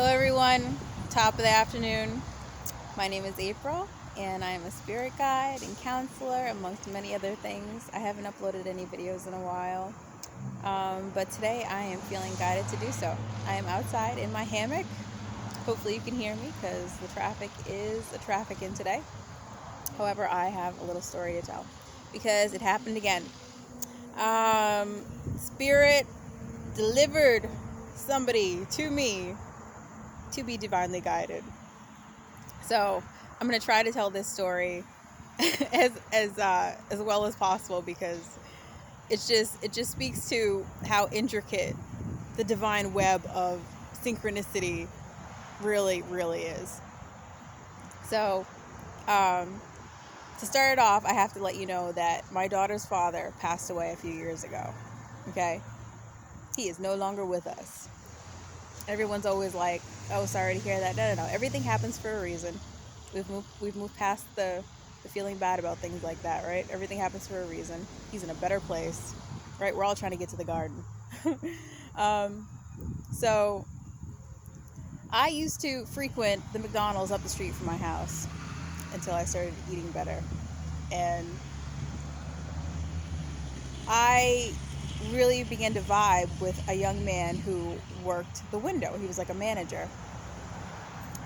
Hello everyone, top of the afternoon. My name is April and I am a spirit guide and counselor amongst many other things. I haven't uploaded any videos in a while, but today I am feeling guided to do so. I am outside in my hammock. Hopefully you can hear me because the traffic is a traffic-in today. However, I have a little story to tell because it happened again. Spirit delivered somebody to me to be divinely guided. So I'm going to try to tell this story as well as possible because it just speaks to how intricate the divine web of synchronicity really is. So to start it off, I have to let you know that my daughter's father passed away a few years ago. Okay, he is no longer with us. Everyone's always like, "Oh, sorry to hear that." No. Everything happens for a reason. We've moved past the feeling bad about things like that, right? Everything happens for a reason. He's in a better place, right? We're all trying to get to the garden. So I used to frequent the McDonald's up the street from my house until I started eating better, and I really began to vibe with a young man who worked the window. He was like a manager.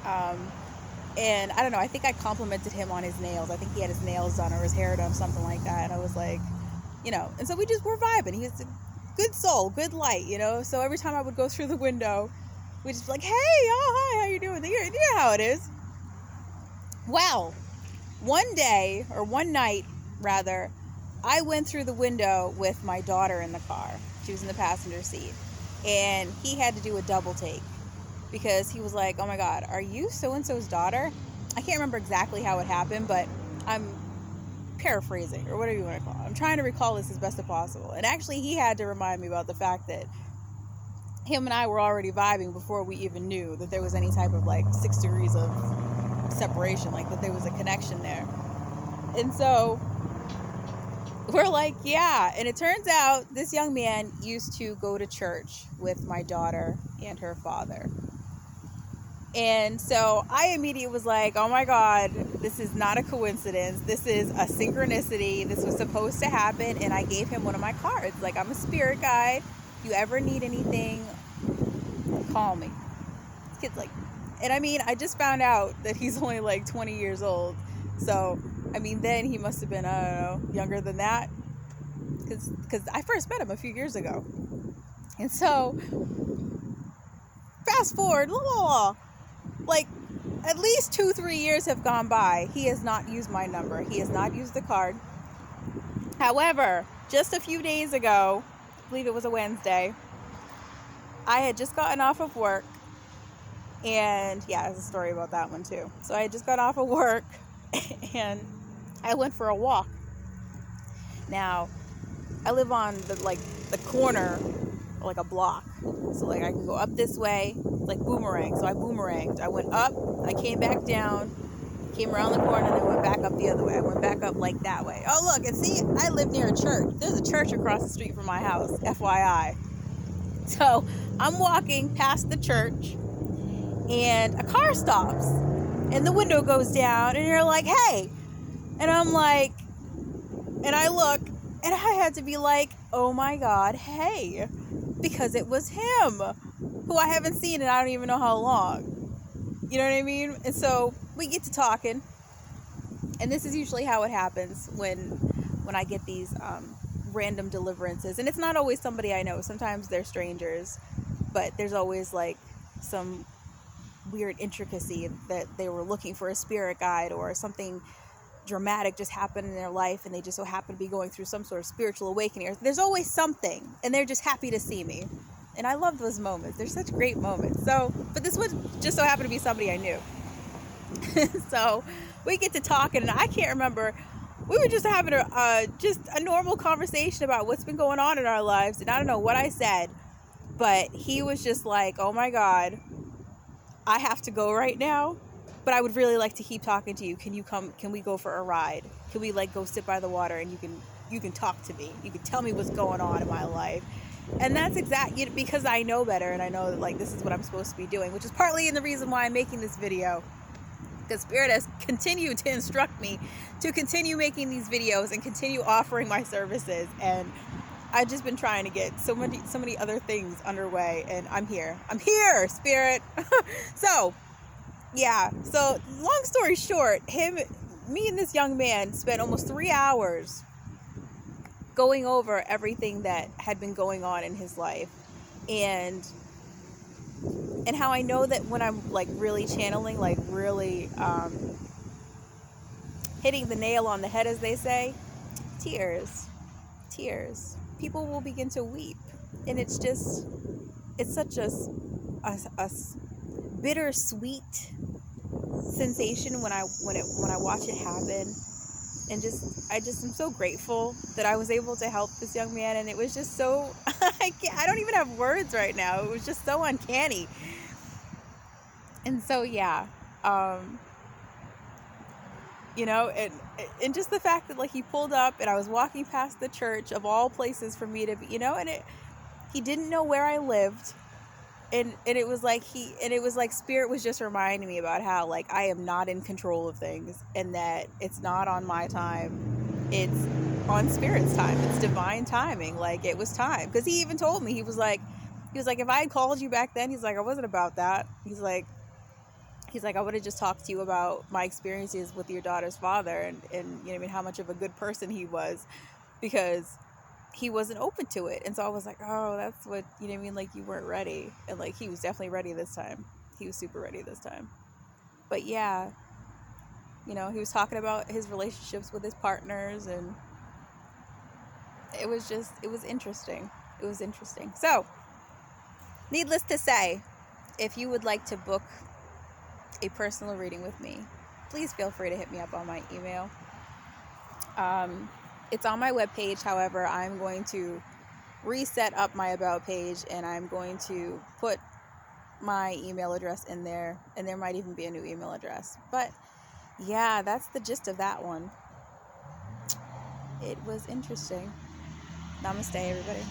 And I don't know, I think I complimented him on his nails. I think he had his nails done or his hair done, something like that. And I was like, and so we're vibing. He was a good soul, good light, So every time I would go through the window, we'd just be like, "Hey, oh, hi, how you doing?" You know how it is. Well, one night, I went through the window with my daughter in the car. She was in the passenger seat. And he had to do a double take because he was like, "Oh my God, are you so-and-so's daughter?" I can't remember exactly how it happened, but I'm paraphrasing or whatever you want to call it. I'm trying to recall this as best as possible. And actually, he had to remind me about the fact that him and I were already vibing before we even knew that there was any type of 6 degrees of separation, that there was a connection there. And so we're like, yeah. And it turns out this young man used to go to church with my daughter and her father. And so I immediately was like, "Oh my God, this is not a coincidence. This is a synchronicity. This was supposed to happen." And I gave him one of my cards. I'm a spirit guide. If you ever need anything, call me. This kid's and I just found out that he's only 20 years old. So, then he must have been, I don't know, younger than that. Because I first met him a few years ago. And so, fast forward, at least 2-3 years have gone by. He has not used my number. He has not used the card. However, just a few days ago, I believe it was a Wednesday, I had just gotten off of work. And yeah, there's a story about that one too. So I had just got off of work and I went for a walk. Now, I live on the corner, a block. So I can go up this way, boomerang. So I boomeranged. I went up, I came back down, came around the corner, and I went back up the other way. I went back up that way. Oh, look, and see, I live near a church. There's a church across the street from my house, FYI. So I'm walking past the church, and a car stops, and the window goes down, and you're like, "Hey," and I'm like, and I look, and I had to be like, "Oh my God, hey," because it was him, who I haven't seen in I don't even know how long. You know what I mean? And so we get to talking, and this is usually how it happens when I get these random deliverances, and it's not always somebody I know. Sometimes they're strangers, but there's always some weird intricacy that they were looking for a spirit guide, or something dramatic just happened in their life and they just so happen to be going through some sort of spiritual awakening, or there's always something and they're just happy to see me. And I love those moments. They're such great moments. So, but this one just so happened to be somebody I knew. So we get to talking, and I can't remember, we were just having a normal conversation about what's been going on in our lives, and I don't know what I said, but he was just like, "Oh my God, I have to go right now, but I would really like to keep talking to you. Can you come? Can we go for a ride? Can we go sit by the water and you can talk to me? You can tell me what's going on in my life." And that's exactly because I know better, and I know that like this is what I'm supposed to be doing, which is partly in the reason why I'm making this video. Because Spirit has continued to instruct me to continue making these videos and continue offering my services, and I've just been trying to get so many other things underway, and I'm here, Spirit. So yeah, so long story short, me and this young man spent almost 3 hours going over everything that had been going on in his life, and how I know that when I'm like really channeling, like really hitting the nail on the head, as they say, tears, people will begin to weep. And it's such a bittersweet sensation when I watch it happen. And I just am so grateful that I was able to help this young man. And it was just so, I don't even have words right now. It was just so uncanny. And so, yeah, you know, and just the fact that like he pulled up and I was walking past the church of all places for me to be, you know, and he didn't know where I lived. And it was like Spirit was just reminding me about how like I am not in control of things, and that it's not on my time, it's on Spirit's time. It's divine timing. Like it was time, because he even told me, he was like if I had called you back then, he's like, I wasn't about that. He's like I would have just talked to you about my experiences with your daughter's father, and you know what I mean, how much of a good person he was, because he wasn't open to it. And so I was like, oh, that's what, you know what I mean, like you weren't ready. And like he was definitely ready this time. He was super ready this time. But yeah, you know, he was talking about his relationships with his partners, and it was interesting. It was interesting. So needless to say, if you would like to book a personal reading with me, please feel free to hit me up on my email. It's on my webpage. However, I'm going to reset up my about page, and I'm going to put my email address in there, and there might even be a new email address. But yeah, that's the gist of that one. It was interesting. Namaste, everybody.